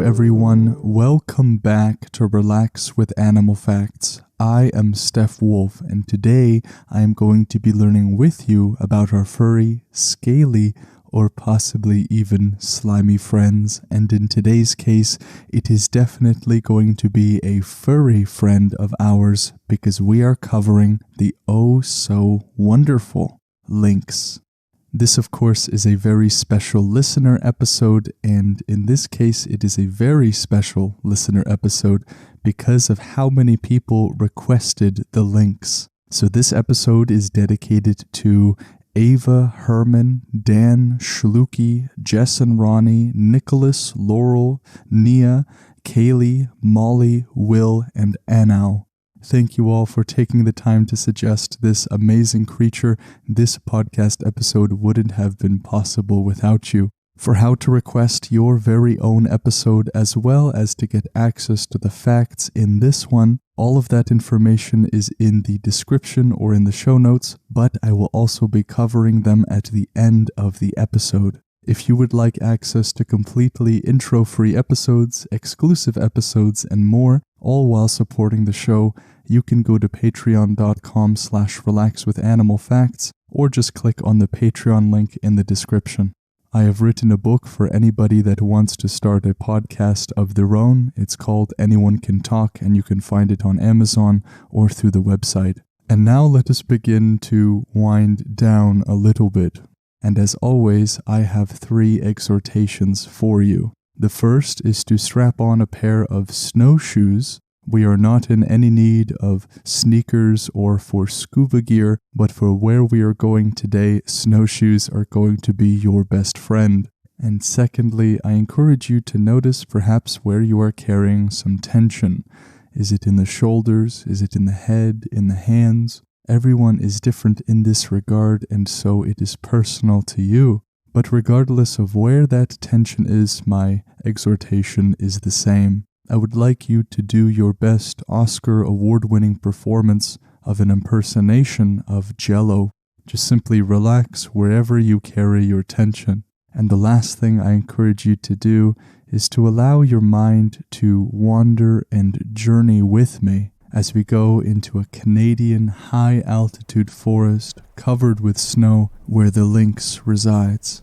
everyone. Welcome back to Relax with Animal Facts. I am Steph Wolf, and today I am going to be learning with you about our furry, scaly, or possibly even slimy friends. And in today's case, it is definitely going to be a furry friend of ours because we are covering the oh-so-wonderful Lynx. This, of course, is a very special listener episode, and in this case, it is a very special listener episode because of how many people requested the Lynx. So this episode is dedicated to Ava, Herman, Dan, Shluki, Jess and Ronnie, Nicholas, Laurel, Nia, Kaylee, Molly, Will, and Anau. Thank you all for taking the time to suggest this amazing creature. This podcast episode wouldn't have been possible without you. For how to request your very own episode as well as to get access to the facts in this one, all of that information is in the description or in the show notes, but I will also be covering them at the end of the episode. If you would like access to completely intro-free episodes, exclusive episodes, and more, all while supporting the show, you can go to patreon.com/relaxwithanimalfacts or just click on the Patreon link in the description. I have written a book for anybody that wants to start a podcast of their own. It's called Anyone Can Talk, and you can find it on Amazon or through the website. And now let us begin to wind down a little bit. And as always, I have 3 exhortations for you. The first is to strap on a pair of snowshoes. We are not in any need of sneakers or for scuba gear, but for where we are going today, snowshoes are going to be your best friend. And secondly, I encourage you to notice perhaps where you are carrying some tension. Is it in the shoulders? Is it in the head? In the hands? Everyone is different in this regard, and so it is personal to you. But regardless of where that tension is, my exhortation is the same. I would like you to do your best Oscar award-winning performance of an impersonation of Jell-O. Just simply relax wherever you carry your tension. And the last thing I encourage you to do is to allow your mind to wander and journey with me as we go into a Canadian high-altitude forest covered with snow where the Lynx resides.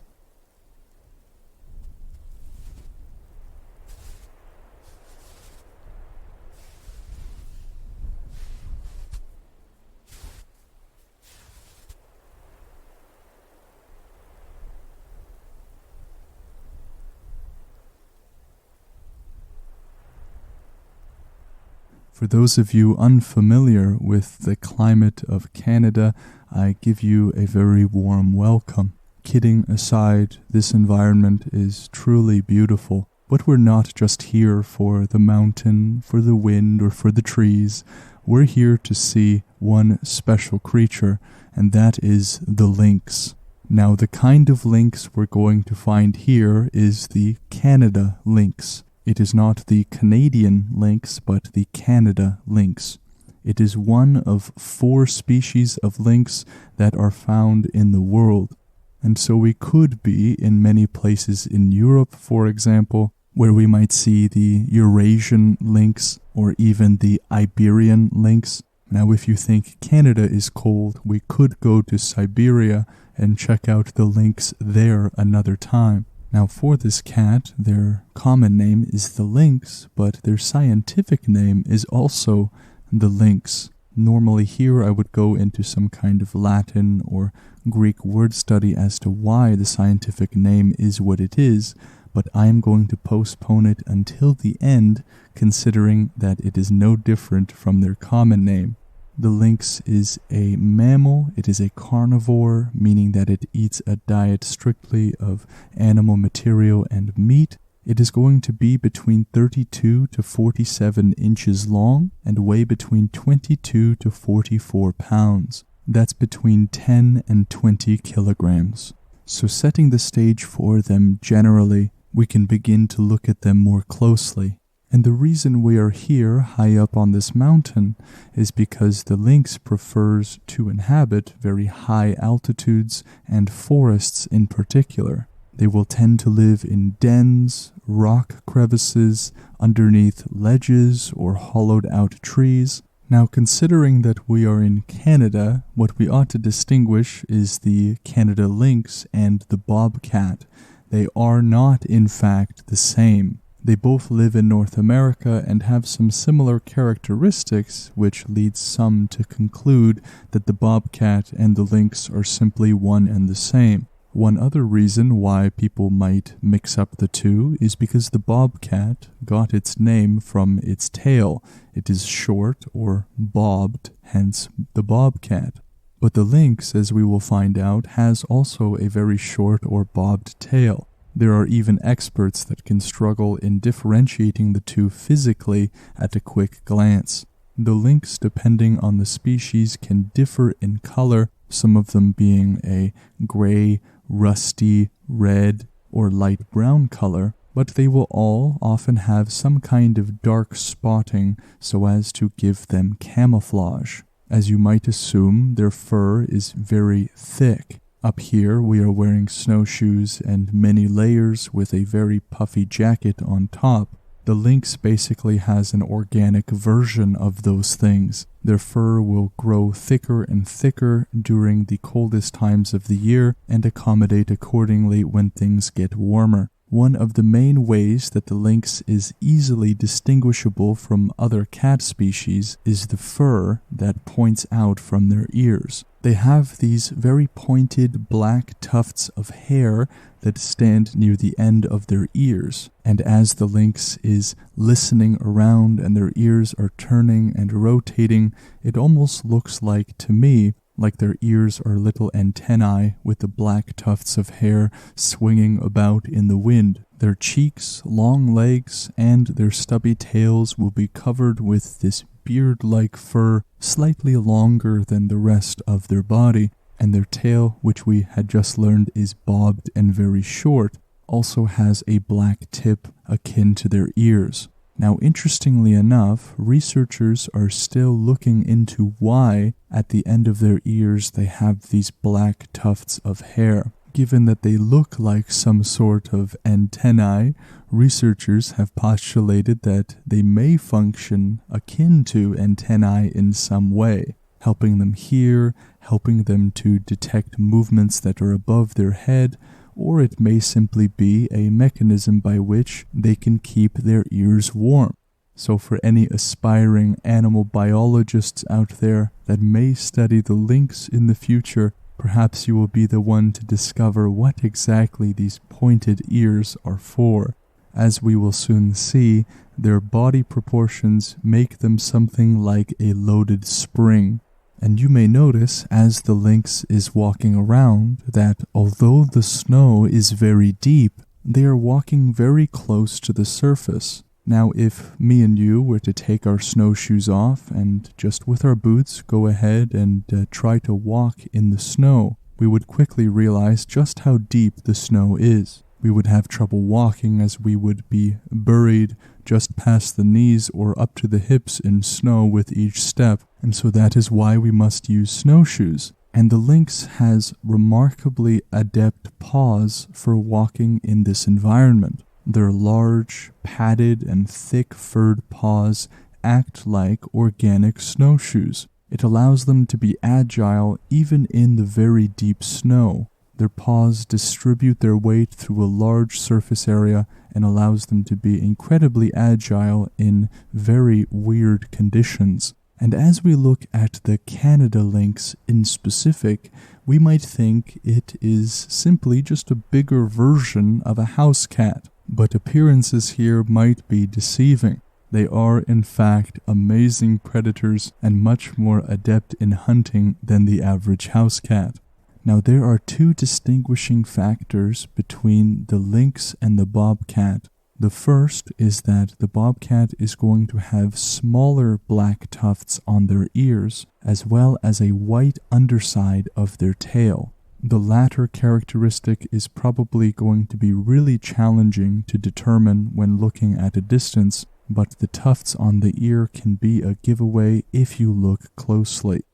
For those of you unfamiliar with the climate of Canada, I give you a very warm welcome. Kidding aside, this environment is truly beautiful, but we're not just here for the mountain, for the wind, or for the trees. We're here to see one special creature, and that is the lynx. Now, the kind of lynx we're going to find here is the Canada lynx. It is not the Canadian lynx, but the Canada lynx. It is one of 4 species of lynx that are found in the world. And so we could be in many places in Europe, for example, where we might see the Eurasian lynx or even the Iberian lynx. Now, if you think Canada is cold, we could go to Siberia and check out the lynx there another time. Now, for this cat, their common name is the lynx, but their scientific name is also the lynx. Normally here I would go into some kind of Latin or Greek word study as to why the scientific name is what it is, but I am going to postpone it until the end, considering that it is no different from their common name. The lynx is a mammal. It is a carnivore, meaning that it eats a diet strictly of animal material and meat. It is going to be between 32 to 47 inches long and weigh between 22 to 44 pounds. That's between 10 and 20 kilograms. So setting the stage for them generally, we can begin to look at them more closely. And the reason we are here high up on this mountain is because the lynx prefers to inhabit very high altitudes and forests in particular. They will tend to live in dens, rock crevices, underneath ledges or hollowed out trees. Now, considering that we are in Canada, what we ought to distinguish is the Canada lynx and the bobcat. They are not, in fact, the same. They both live in North America and have some similar characteristics, which leads some to conclude that the bobcat and the lynx are simply one and the same. One other reason why people might mix up the two is because the bobcat got its name from its tail. It is short or bobbed, hence the bobcat. But the lynx, as we will find out, has also a very short or bobbed tail. There are even experts that can struggle in differentiating the two physically at a quick glance. The lynx, depending on the species, can differ in color, some of them being a gray, rusty, red, or light brown color, but they will all often have some kind of dark spotting so as to give them camouflage. As you might assume, their fur is very thick. Up here, we are wearing snowshoes and many layers with a very puffy jacket on top. The lynx basically has an organic version of those things. Their fur will grow thicker and thicker during the coldest times of the year and accommodate accordingly when things get warmer. One of the main ways that the lynx is easily distinguishable from other cat species is the fur that points out from their ears. They have these very pointed black tufts of hair that stand near the end of their ears, and as the lynx is listening around and their ears are turning and rotating, it almost looks like, to me, like their ears are little antennae with the black tufts of hair swinging about in the wind. Their cheeks, long legs, and their stubby tails will be covered with this beard-like fur slightly longer than the rest of their body, and their tail, which we had just learned is bobbed and very short, also has a black tip akin to their ears. Now, interestingly enough, researchers are still looking into why, at the end of their ears, they have these black tufts of hair. Given that they look like some sort of antennae, researchers have postulated that they may function akin to antennae in some way, helping them hear, helping them to detect movements that are above their head, or it may simply be a mechanism by which they can keep their ears warm. So for any aspiring animal biologists out there that may study the lynx in the future, perhaps you will be the one to discover what exactly these pointed ears are for. As we will soon see, their body proportions make them something like a loaded spring. And you may notice, as the lynx is walking around, that although the snow is very deep, they are walking very close to the surface. Now, if me and you were to take our snowshoes off and just with our boots go ahead and try to walk in the snow, we would quickly realize just how deep the snow is. We would have trouble walking as we would be buried just past the knees or up to the hips in snow with each step, and so that is why we must use snowshoes. And the lynx has remarkably adept paws for walking in this environment. Their large, padded, and thick furred paws act like organic snowshoes. It allows them to be agile even in the very deep snow. Their paws distribute their weight through a large surface area and allows them to be incredibly agile in very weird conditions. And as we look at the Canada lynx in specific, we might think it is simply just a bigger version of a house cat. But appearances here might be deceiving. They are, in fact, amazing predators and much more adept in hunting than the average house cat. Now, there are two distinguishing factors between the lynx and the bobcat. The first is that the bobcat is going to have smaller black tufts on their ears, as well as a white underside of their tail. The latter characteristic is probably going to be really challenging to determine when looking at a distance, but the tufts on the ear can be a giveaway if you look closely.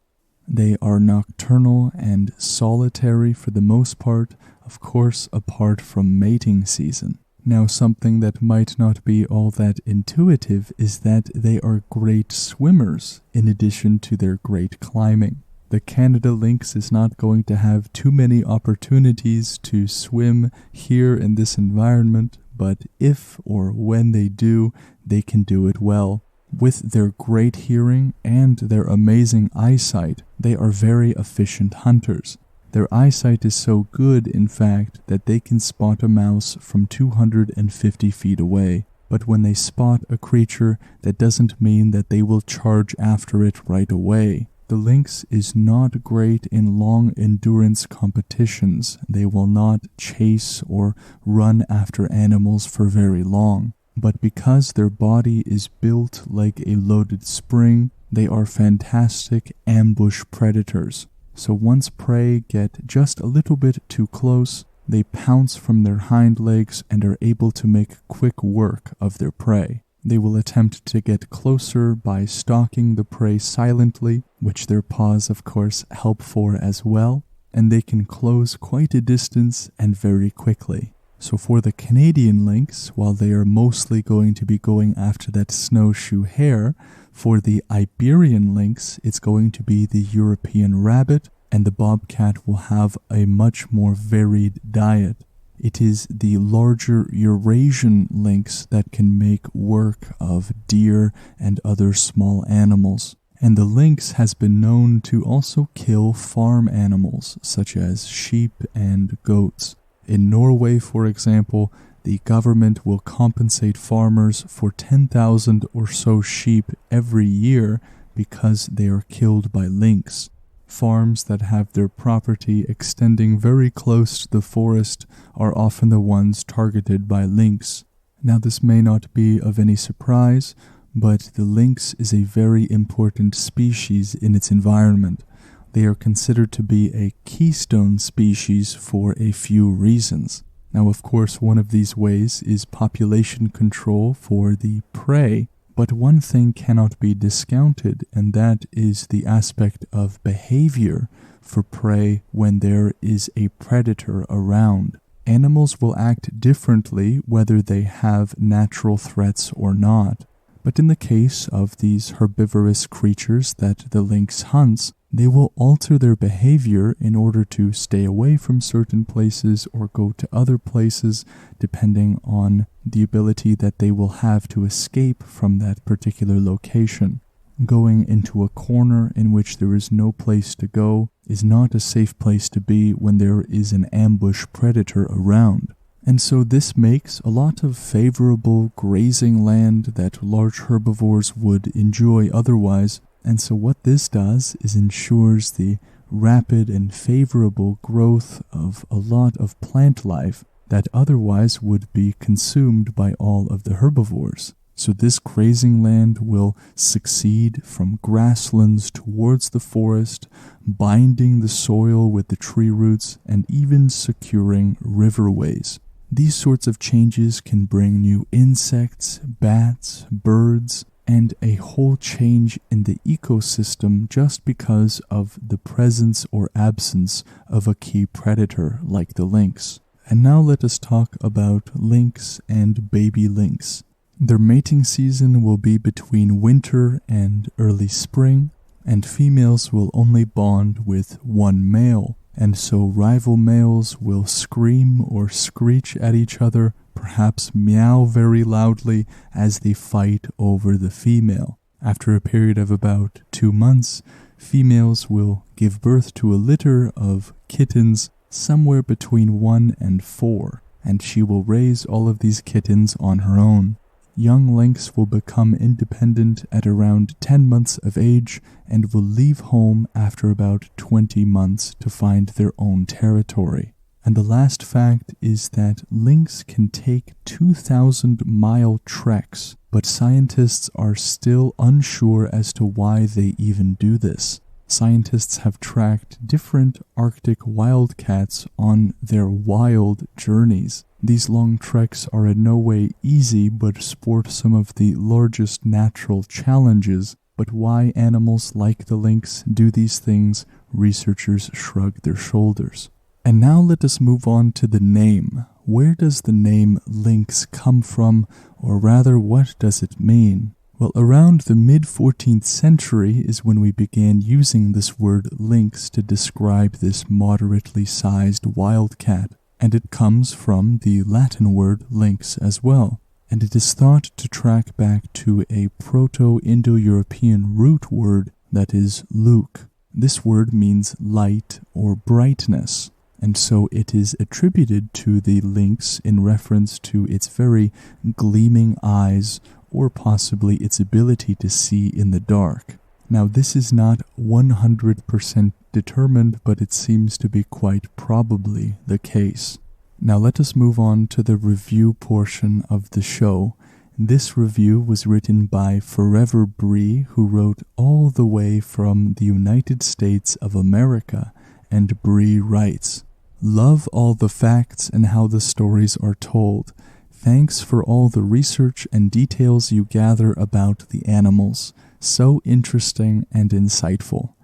They are nocturnal and solitary for the most part, of course apart from mating season. Now, something that might not be all that intuitive is that they are great swimmers in addition to their great climbing. The Canada lynx is not going to have too many opportunities to swim here in this environment, but if or when they do, they can do it well. With their great hearing and their amazing eyesight, they are very efficient hunters. Their eyesight is so good, in fact, that they can spot a mouse from 250 feet away. But when they spot a creature, that doesn't mean that they will charge after it right away. The lynx is not great in long endurance competitions. They will not chase or run after animals for very long. But because their body is built like a loaded spring, they are fantastic ambush predators. So once prey get just a little bit too close, they pounce from their hind legs and are able to make quick work of their prey. They will attempt to get closer by stalking the prey silently, which their paws of course help for as well, and they can close quite a distance and very quickly. So for the Canadian lynx, while they are mostly going to be going after that snowshoe hare, for the Iberian lynx, it's going to be the European rabbit, and the bobcat will have a much more varied diet. It is the larger Eurasian lynx that can make work of deer and other small animals. And the lynx has been known to also kill farm animals, such as sheep and goats. In Norway, for example, the government will compensate farmers for 10,000 or so sheep every year because they are killed by lynx. Farms that have their property extending very close to the forest are often the ones targeted by lynx. Now, this may not be of any surprise, but the lynx is a very important species in its environment. They are considered to be a keystone species for a few reasons. Now, of course, one of these ways is population control for the prey, but one thing cannot be discounted, and that is the aspect of behavior for prey when there is a predator around. Animals will act differently whether they have natural threats or not. But in the case of these herbivorous creatures that the lynx hunts, they will alter their behavior in order to stay away from certain places or go to other places, depending on the ability that they will have to escape from that particular location. Going into a corner in which there is no place to go is not a safe place to be when there is an ambush predator around. And so this makes a lot of favorable grazing land that large herbivores would enjoy otherwise. And so what this does is ensures the rapid and favorable growth of a lot of plant life that otherwise would be consumed by all of the herbivores. So this grazing land will succeed from grasslands towards the forest, binding the soil with the tree roots and even securing riverways. These sorts of changes can bring new insects, bats, birds, and a whole change in the ecosystem just because of the presence or absence of a key predator like the lynx. And now let us talk about lynx and baby lynx. Their mating season will be between winter and early spring, and females will only bond with one male, and so rival males will scream or screech at each other, perhaps meow very loudly as they fight over the female. After a period of about 2 months, females will give birth to a litter of kittens somewhere between 1 and 4, and she will raise all of these kittens on her own. Young lynx will become independent at around 10 months of age and will leave home after about 20 months to find their own territory. And the last fact is that lynx can take 2,000-mile treks, but scientists are still unsure as to why they even do this. Scientists have tracked different Arctic wildcats on their wild journeys. These long treks are in no way easy, but sport some of the largest natural challenges. But why animals like the lynx do these things, researchers shrug their shoulders. And now let us move on to the name. Where does the name lynx come from, or rather, what does it mean? Well, around the mid-14th century is when we began using this word lynx to describe this moderately sized wildcat, and it comes from the Latin word lynx as well, and it is thought to track back to a Proto-Indo-European root word that is luk. This word means light or brightness, and so it is attributed to the lynx in reference to its very gleaming eyes, or possibly its ability to see in the dark. Now, this is not 100% determined, but it seems to be quite probably the case. Now, let us move on to the review portion of the show. This review was written by Forever Bree, who wrote all the way from the United States of America, and Bree writes, "Love all the facts and how the stories are told. Thanks for all the research and details you gather about the animals. So interesting and insightful.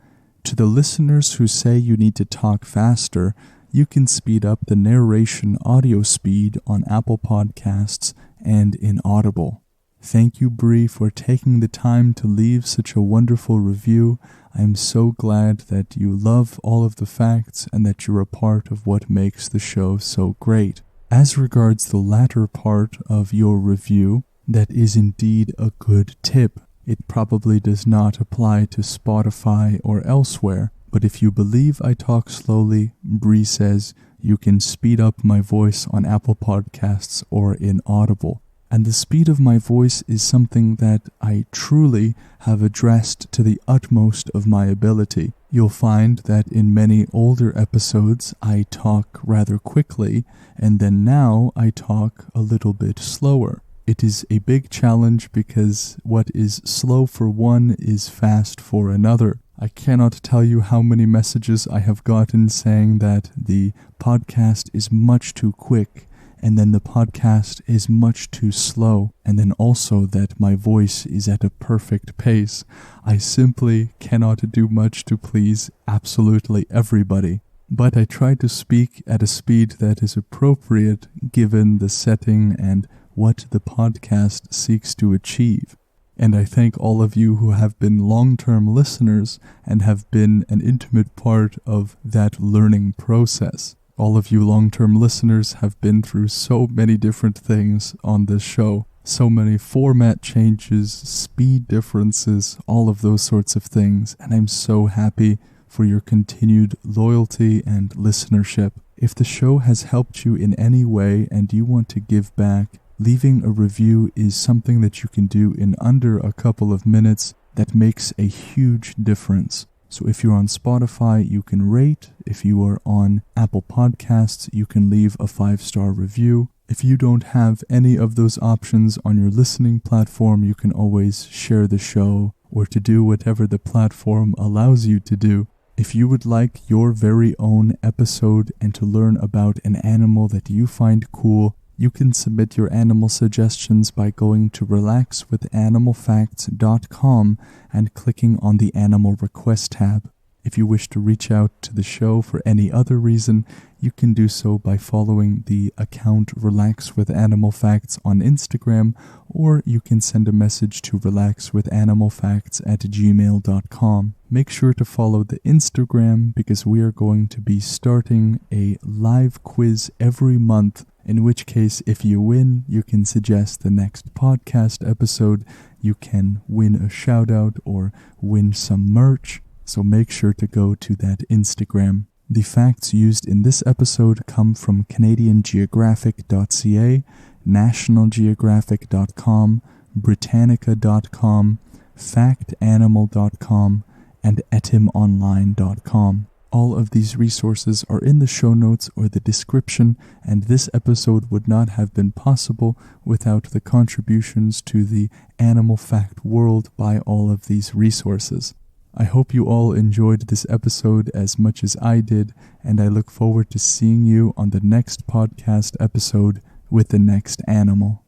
To the listeners who say you need to talk faster, you can speed up the narration audio speed on Apple Podcasts and in Audible." Thank you, Bree, for taking the time to leave such a wonderful review. I am so glad that you love all of the facts and that you're a part of what makes the show so great. As regards the latter part of your review, that is indeed a good tip. It probably does not apply to Spotify or elsewhere, but if you believe I talk slowly, Bree says, you can speed up my voice on Apple Podcasts or in Audible. And the speed of my voice is something that I truly have addressed to the utmost of my ability. You'll find that in many older episodes I talk rather quickly, and then now I talk a little bit slower. It is a big challenge because what is slow for one is fast for another. I cannot tell you how many messages I have gotten saying that the podcast is much too quick, and then the podcast is much too slow, and then also that my voice is at a perfect pace. I simply cannot do much to please absolutely everybody, but I try to speak at a speed that is appropriate given the setting and what the podcast seeks to achieve. And I thank all of you who have been long-term listeners and have been an intimate part of that learning process. All of you long-term listeners have been through so many different things on this show. So many format changes, speed differences, all of those sorts of things. And I'm so happy for your continued loyalty and listenership. If the show has helped you in any way and you want to give back, leaving a review is something that you can do in under a couple of minutes that makes a huge difference. So if you're on Spotify, you can rate. If you are on Apple Podcasts, you can leave a 5-star review. If you don't have any of those options on your listening platform, you can always share the show or to do whatever the platform allows you to do. If you would like your very own episode and to learn about an animal that you find cool, you can submit your animal suggestions by going to relaxwithanimalfacts.com and clicking on the Animal Request tab. If you wish to reach out to the show for any other reason, you can do so by following the account Relax with Animal Facts on Instagram, or you can send a message to relaxwithanimalfacts@gmail.com. Make sure to follow the Instagram because we are going to be starting a live quiz every month, in which case if you win, you can suggest the next podcast episode, you can win a shout out or win some merch. So make sure to go to that Instagram. The facts used in this episode come from CanadianGeographic.ca, NationalGeographic.com, Britannica.com, FactAnimal.com, and EtimOnline.com. All of these resources are in the show notes or the description, and this episode would not have been possible without the contributions to the animal fact world by all of these resources. I hope you all enjoyed this episode as much as I did, and I look forward to seeing you on the next podcast episode with the next animal.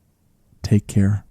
Take care.